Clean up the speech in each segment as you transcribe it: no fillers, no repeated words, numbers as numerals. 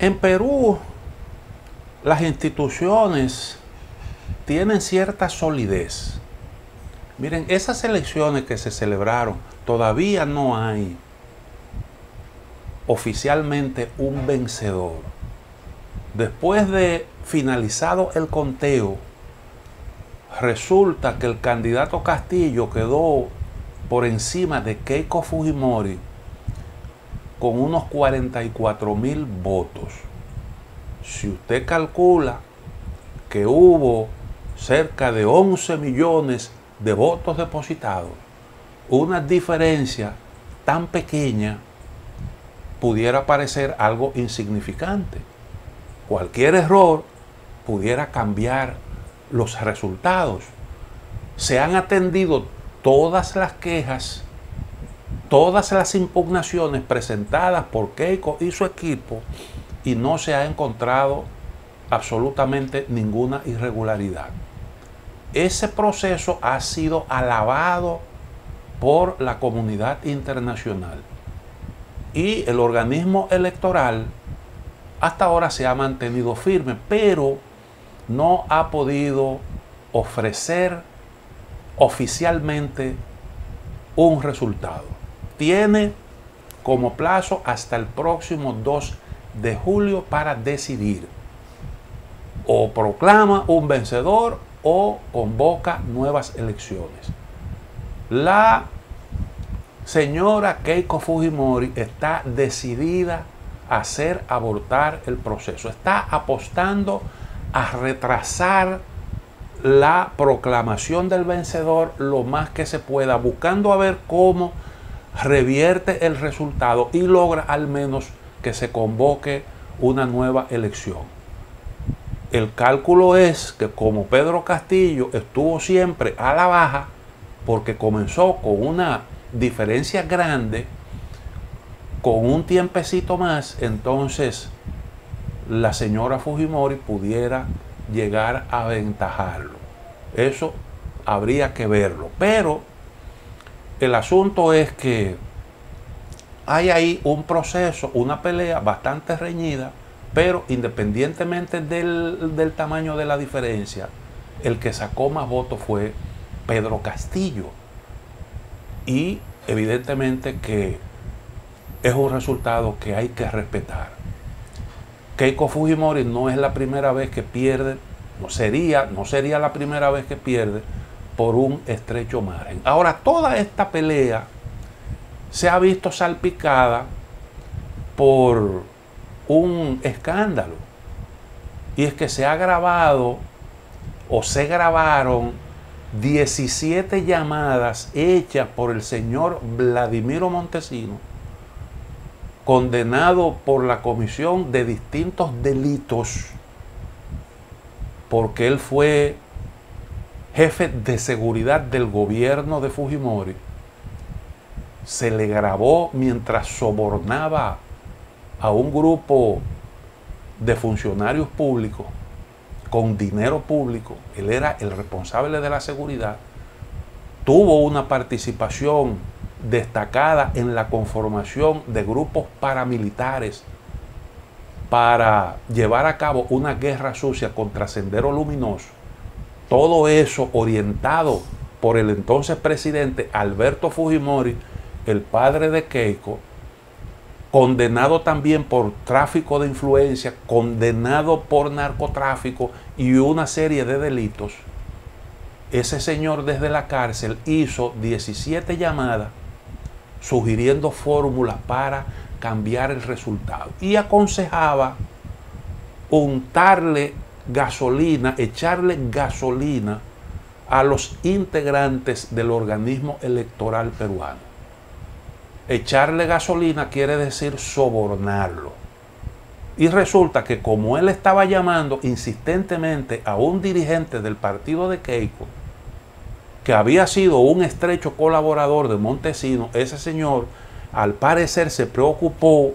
En Perú, las instituciones tienen cierta solidez. Miren, esas elecciones que se celebraron, todavía no hay oficialmente un vencedor. Después de finalizado el conteo, resulta que el candidato Castillo quedó por encima de Keiko Fujimori con unos 44,000 votos. Si usted calcula que hubo cerca de 11 millones de votos depositados, una diferencia tan pequeña pudiera parecer algo insignificante. Cualquier error pudiera cambiar los resultados. Se han atendido todas las quejas, todas las impugnaciones presentadas por Keiko y su equipo y no se ha encontrado absolutamente ninguna irregularidad. Ese proceso ha sido alabado por la comunidad internacional y el organismo electoral hasta ahora se ha mantenido firme, pero no ha podido ofrecer oficialmente un resultado. Tiene como plazo hasta el próximo 2 de julio para decidir. O proclama un vencedor o convoca nuevas elecciones. La señora Keiko Fujimori está decidida a hacer abortar el proceso. Está apostando a retrasar la proclamación del vencedor lo más que se pueda, buscando a ver cómo revierte el resultado y logra al menos que se convoque una nueva elección. El cálculo es que como Pedro Castillo estuvo siempre a la baja, porque comenzó con una diferencia grande, con un tiempecito más, entonces la señora Fujimori pudiera llegar a aventajarlo. Eso habría que verlo. Pero el asunto es que hay ahí un proceso, una pelea bastante reñida, pero independientemente del tamaño de la diferencia, el que sacó más votos fue Pedro Castillo. Y evidentemente que es un resultado que hay que respetar. Keiko Fujimori no es la primera vez que pierde, no sería la primera vez que pierde por un estrecho margen. Ahora, toda esta pelea se ha visto salpicada por un escándalo, y es que se ha grabado o se grabaron 17 llamadas hechas por el señor Vladimiro Montesino, condenado por la comisión de distintos delitos, porque él fue jefe de seguridad del gobierno de Fujimori. Se le grabó mientras sobornaba a un grupo de funcionarios públicos con dinero público. Él era el responsable de la seguridad. Tuvo una participación destacada en la conformación de grupos paramilitares para llevar a cabo una guerra sucia contra Sendero Luminoso. Todo eso orientado por el entonces presidente Alberto Fujimori, el padre de Keiko, condenado también por tráfico de influencia, condenado por narcotráfico y una serie de delitos. Ese señor desde la cárcel hizo 17 llamadas sugiriendo fórmulas para cambiar el resultado y aconsejaba untarle gasolina, echarle gasolina a los integrantes del organismo electoral peruano. Echarle gasolina quiere decir sobornarlo. Y resulta que como él estaba llamando insistentemente a un dirigente del partido de Keiko, que había sido un estrecho colaborador de Montesino, ese señor al parecer se preocupó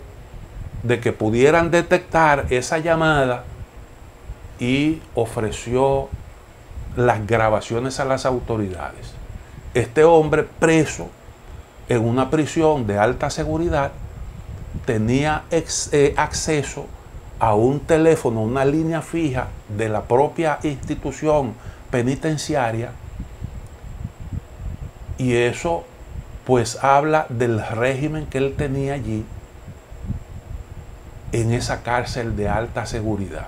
de que pudieran detectar esa llamada y ofreció las grabaciones a las autoridades. Este hombre, preso en una prisión de alta seguridad, tenía acceso a un teléfono, una línea fija de la propia institución penitenciaria, y eso pues habla del régimen que él tenía allí en esa cárcel de alta seguridad.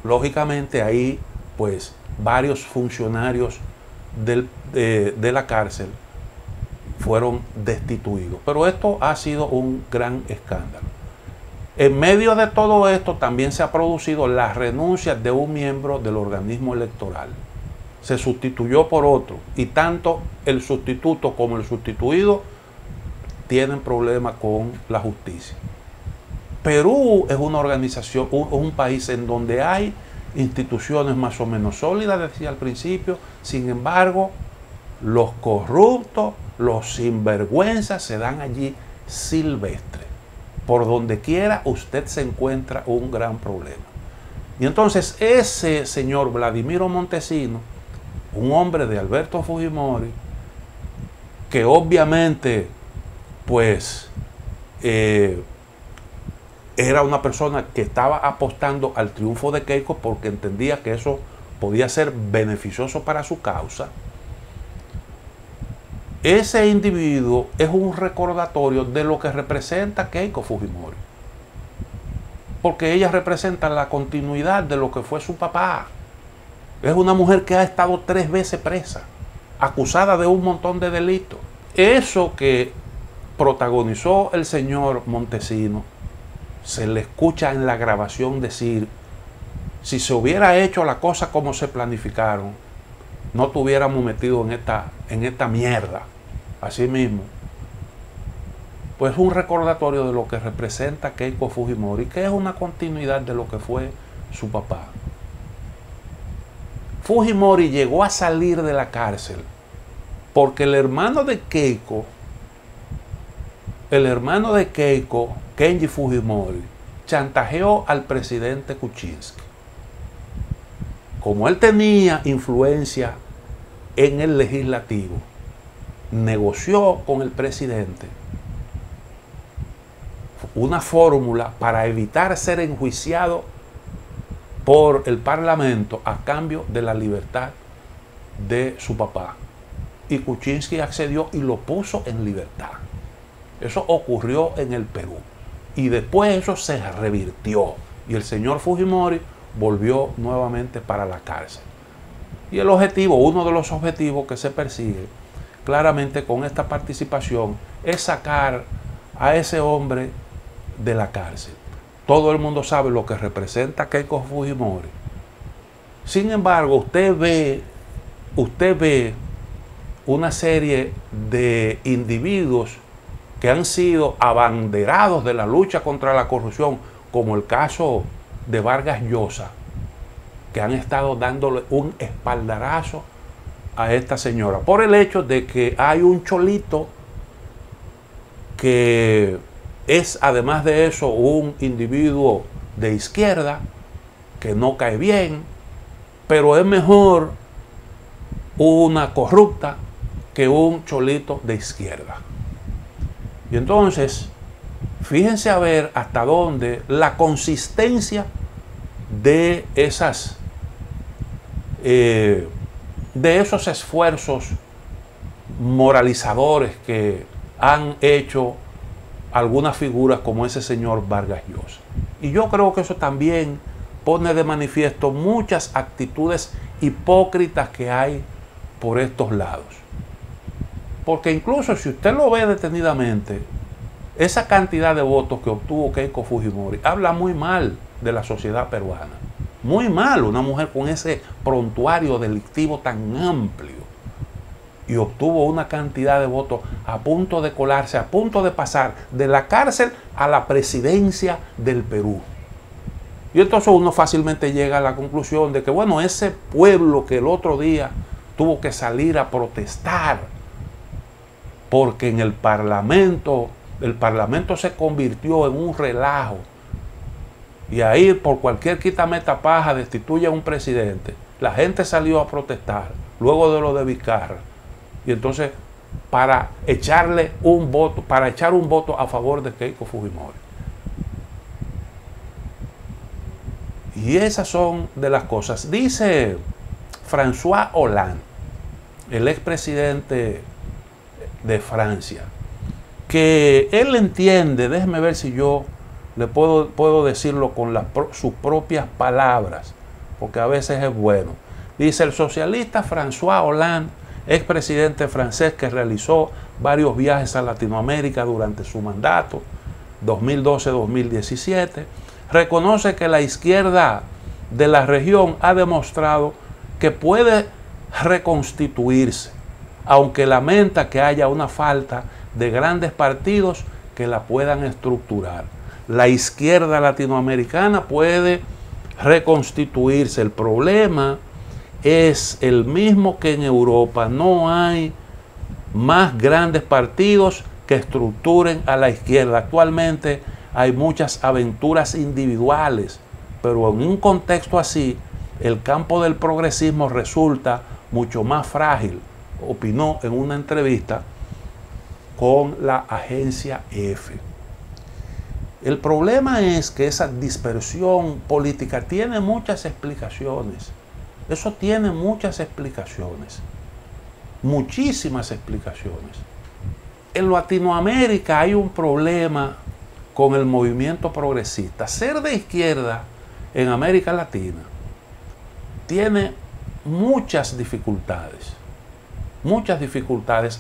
Lógicamente ahí pues varios funcionarios de la cárcel fueron destituidos, pero esto ha sido un gran escándalo. En medio de todo esto también se ha producido la renuncia de un miembro del organismo electoral. Se sustituyó por otro, y tanto el sustituto como el sustituido tienen problemas con la justicia. Perú es una organización, un país en donde hay instituciones más o menos sólidas, decía al principio. Sin embargo, los corruptos, los sinvergüenzas se dan allí silvestres. Por donde quiera usted se encuentra un gran problema. Y entonces ese señor Vladimiro Montesino, un hombre de Alberto Fujimori, que obviamente pues era una persona que estaba apostando al triunfo de Keiko porque entendía que eso podía ser beneficioso para su causa. Ese individuo es un recordatorio de lo que representa Keiko Fujimori, porque ella representa la continuidad de lo que fue su papá. Es una mujer que ha estado 3 veces presa, acusada de un montón de delitos. Eso que protagonizó el señor Montesino, se le escucha en la grabación decir: si se hubiera hecho la cosa como se planificaron, no estuviéramos metidos en esta mierda. Así mismo, pues un recordatorio de lo que representa Keiko Fujimori, que es una continuidad de lo que fue su papá. Fujimori llegó a salir de la cárcel porque el hermano de Keiko, Kenji Fujimori, chantajeó al presidente Kuczynski. Como él tenía influencia en el legislativo, negoció con el presidente una fórmula para evitar ser enjuiciado por el Parlamento a cambio de la libertad de su papá. Y Kuczynski accedió y lo puso en libertad. Eso ocurrió en el Perú. Y después eso se revirtió. Y el señor Fujimori volvió nuevamente para la cárcel. Y el objetivo, uno de los objetivos que se persigue claramente con esta participación, es sacar a ese hombre de la cárcel. Todo el mundo sabe lo que representa Keiko Fujimori. Sin embargo, usted ve una serie de individuos que han sido abanderados de la lucha contra la corrupción, como el caso de Vargas Llosa, que han estado dándole un espaldarazo a esta señora por el hecho de que hay un cholito que es, además de eso, un individuo de izquierda que no cae bien, pero es mejor una corrupta que un cholito de izquierda. Y entonces, fíjense a ver hasta dónde la consistencia de esos esfuerzos moralizadores que han hecho algunas figuras como ese señor Vargas Llosa. Y yo creo que eso también pone de manifiesto muchas actitudes hipócritas que hay por estos lados. Porque incluso si usted lo ve detenidamente, esa cantidad de votos que obtuvo Keiko Fujimori habla muy mal de la sociedad peruana. Muy mal, una mujer con ese prontuario delictivo tan amplio. Y obtuvo una cantidad de votos a punto de colarse, a punto de pasar de la cárcel a la presidencia del Perú. Y entonces uno fácilmente llega a la conclusión de que, bueno, ese pueblo que el otro día tuvo que salir a protestar porque en el Parlamento se convirtió en un relajo, y ahí por cualquier quitametapaja destituye a un presidente. La gente salió a protestar luego de lo de Vizcarra, y entonces para echar un voto a favor de Keiko Fujimori. Y esas son de las cosas. Dice François Hollande, el expresidente de Francia, que él entiende, déjeme ver si yo le puedo decirlo con sus propias palabras, porque a veces es bueno. Dice: el socialista François Hollande, expresidente francés que realizó varios viajes a Latinoamérica durante su mandato, 2012-2017, reconoce que la izquierda de la región ha demostrado que puede reconstituirse, aunque lamenta que haya una falta de grandes partidos que la puedan estructurar. La izquierda latinoamericana puede reconstituirse. El problema es el mismo que en Europa. No hay más grandes partidos que estructuren a la izquierda. Actualmente hay muchas aventuras individuales, pero en un contexto así, el campo del progresismo resulta mucho más frágil, opinó en una entrevista con la agencia EFE. El problema es que esa dispersión política tiene muchas explicaciones. Eso tiene muchas explicaciones, muchísimas explicaciones. En Latinoamérica hay un problema con el movimiento progresista. Ser de izquierda en América Latina tiene muchas dificultades,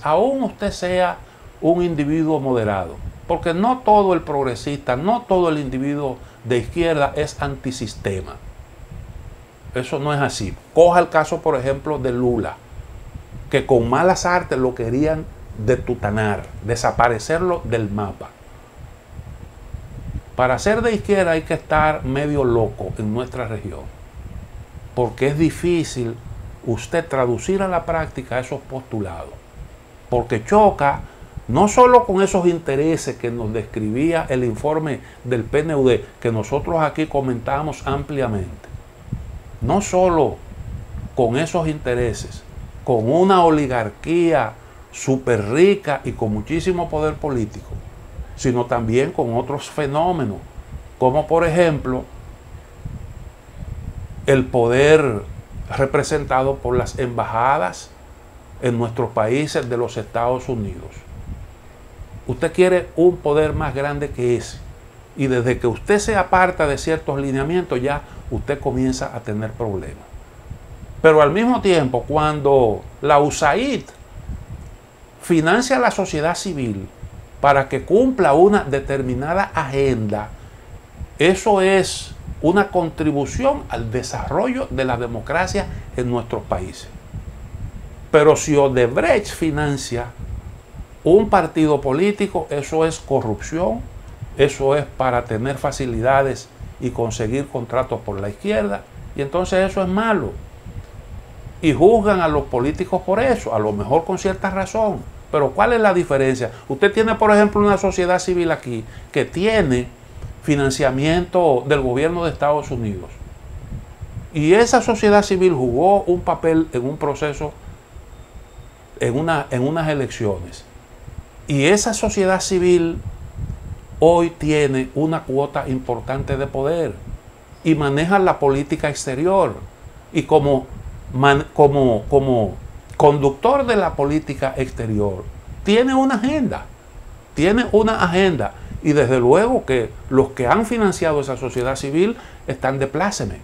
aún usted sea un individuo moderado, porque no todo el progresista, no todo el individuo de izquierda es antisistema. Eso no es así. Coja el caso, por ejemplo, de Lula, que con malas artes lo querían detutanar, desaparecerlo del mapa. Para ser de izquierda hay que estar medio loco en nuestra región, porque es difícil usted traducir a la práctica esos postulados, porque choca no solo con esos intereses que nos describía el informe del PNUD, que nosotros aquí comentamos ampliamente, no solo con esos intereses, con una oligarquía súper rica y con muchísimo poder político, sino también con otros fenómenos, como por ejemplo el poder representado por las embajadas en nuestros países de los Estados Unidos. Usted quiere un poder más grande que ese, y desde que usted se aparta de ciertos lineamientos ya usted comienza a tener problemas. Pero al mismo tiempo, cuando la USAID financia a la sociedad civil para que cumpla una determinada agenda, eso es una contribución al desarrollo de la democracia en nuestros países. Pero si Odebrecht financia un partido político, eso es corrupción, eso es para tener facilidades y conseguir contratos por la izquierda, y entonces eso es malo. Y juzgan a los políticos por eso, a lo mejor con cierta razón. Pero ¿cuál es la diferencia? Usted tiene, por ejemplo, una sociedad civil aquí que tiene financiamiento del gobierno de Estados Unidos. Y esa sociedad civil jugó un papel en un proceso, en unas elecciones. Y esa sociedad civil hoy tiene una cuota importante de poder y maneja la política exterior. Y como conductor de la política exterior, tiene una agenda. Y desde luego que los que han financiado esa sociedad civil están de pláceme.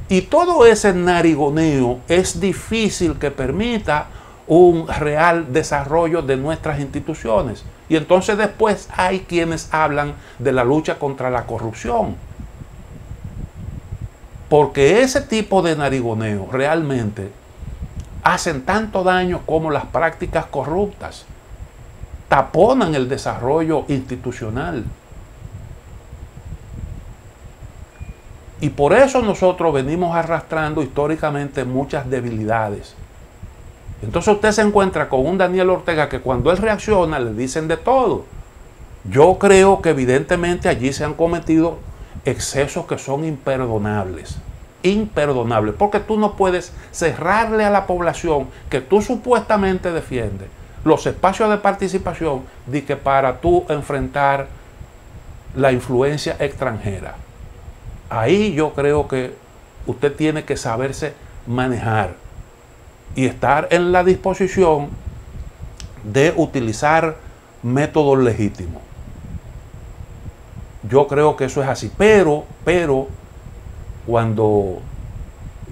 Y todo ese narigoneo es difícil que permita un real desarrollo de nuestras instituciones. Y entonces después hay quienes hablan de la lucha contra la corrupción. Porque ese tipo de narigoneo realmente hacen tanto daño como las prácticas corruptas. Taponan el desarrollo institucional. Y por eso nosotros venimos arrastrando históricamente muchas debilidades. Entonces usted se encuentra con un Daniel Ortega que cuando él reacciona le dicen de todo. Yo creo que evidentemente allí se han cometido excesos que son imperdonables. Imperdonables, porque tú no puedes cerrarle a la población que tú supuestamente defiendes los espacios de participación de que para tú enfrentar la influencia extranjera. ahí yo creo que usted tiene que saberse manejar y estar en la disposición de utilizar métodos legítimos. Yo creo que eso es así, pero cuando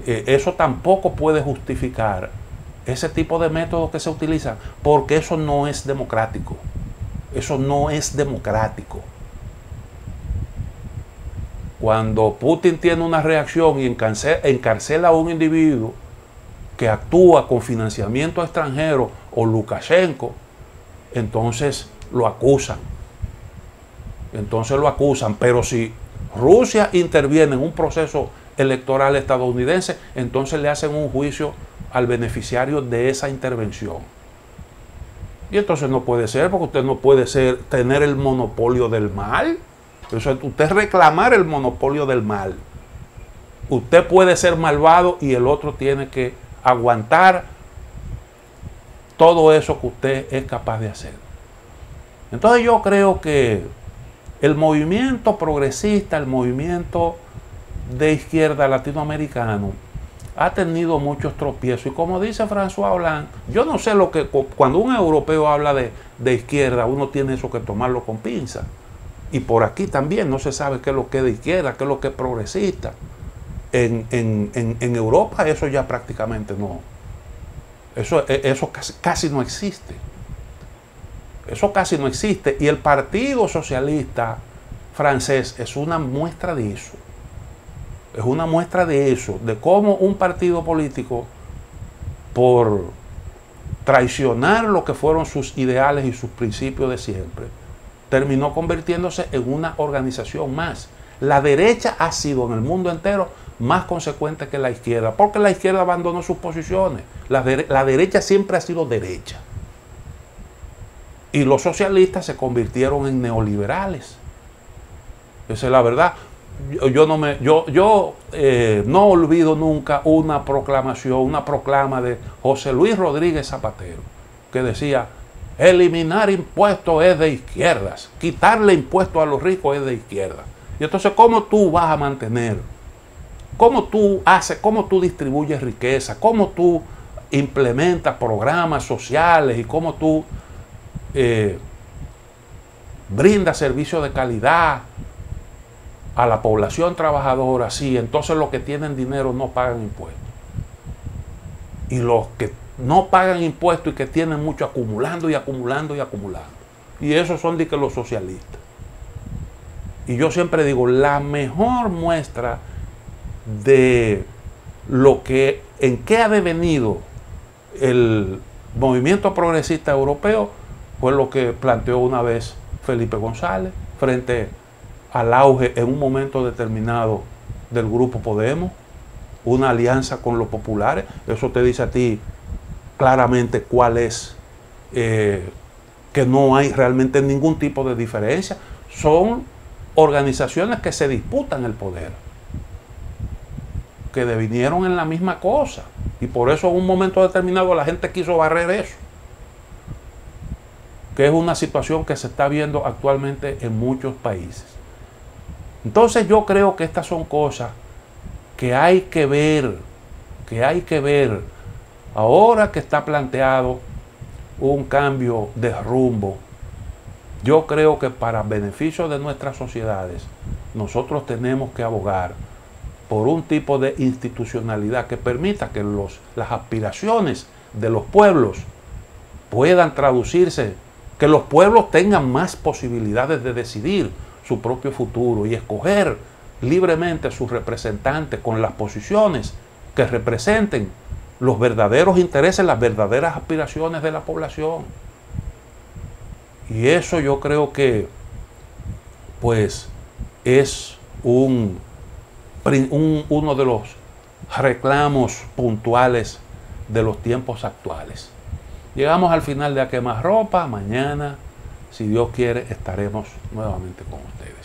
eso tampoco puede justificar ese tipo de métodos que se utilizan, porque eso no es democrático. Eso no es democrático. Cuando Putin tiene una reacción y encarcela a un individuo que actúa con financiamiento extranjero, o Lukashenko, entonces lo acusan. Pero si Rusia interviene en un proceso electoral estadounidense, entonces le hacen un juicio al beneficiario de esa intervención. Y entonces no puede ser, porque usted no puede tener el monopolio del mal. Eso es usted reclamar el monopolio del mal. Usted puede ser malvado y el otro tiene que aguantar todo eso que usted es capaz de hacer. Entonces yo creo que el movimiento progresista, el movimiento de izquierda latinoamericano, ha tenido muchos tropiezos. Y como dice François Hollande, yo no sé lo que, cuando un europeo habla de izquierda, uno tiene eso que tomarlo con pinza. Y por aquí también no se sabe qué es lo que es de izquierda, qué es lo que es progresista. En Europa eso ya prácticamente no. Eso casi no existe. Eso casi no existe. Y el Partido Socialista francés es una muestra de eso. Es una muestra de eso, de cómo un partido político, por traicionar lo que fueron sus ideales y sus principios de siempre, terminó convirtiéndose en una organización más. La derecha ha sido en el mundo entero más consecuente que la izquierda, porque la izquierda abandonó sus posiciones. La derecha siempre ha sido derecha. Y los socialistas se convirtieron en neoliberales. Esa es la verdad. Yo no olvido nunca una proclama de José Luis Rodríguez Zapatero, que decía: eliminar impuestos es de izquierdas, quitarle impuestos a los ricos es de izquierda. Y entonces, ¿cómo tú vas a mantener? ¿Cómo tú distribuyes riqueza? ¿Cómo tú implementas programas sociales? ¿Y cómo tú brindas servicios de calidad a la población trabajadora? Sí, entonces los que tienen dinero no pagan impuestos. Y los que no pagan impuestos y que tienen mucho, acumulando y acumulando y acumulando. Y esos son de que los socialistas. Y yo siempre digo, la mejor muestra de en qué ha devenido el movimiento progresista europeo fue lo que planteó una vez Felipe González frente al auge en un momento determinado del grupo Podemos, una alianza con los populares. Eso te dice a ti claramente cuál es, que no hay realmente ningún tipo de diferencia. Son organizaciones que se disputan el poder, que devinieron en la misma cosa, y por eso en un momento determinado la gente quiso barrer eso, que es una situación que se está viendo actualmente en muchos países. Entonces yo creo que estas son cosas que hay que ver, ahora que está planteado un cambio de rumbo. Yo creo que para beneficio de nuestras sociedades, nosotros tenemos que abogar por un tipo de institucionalidad que permita que las aspiraciones de los pueblos puedan traducirse, que los pueblos tengan más posibilidades de decidir su propio futuro y escoger libremente a sus representantes con las posiciones que representen los verdaderos intereses, las verdaderas aspiraciones de la población. Y eso yo creo que pues es uno de los reclamos puntuales de los tiempos actuales. Llegamos al final de A Quemarropa. Mañana, si Dios quiere, estaremos nuevamente con ustedes.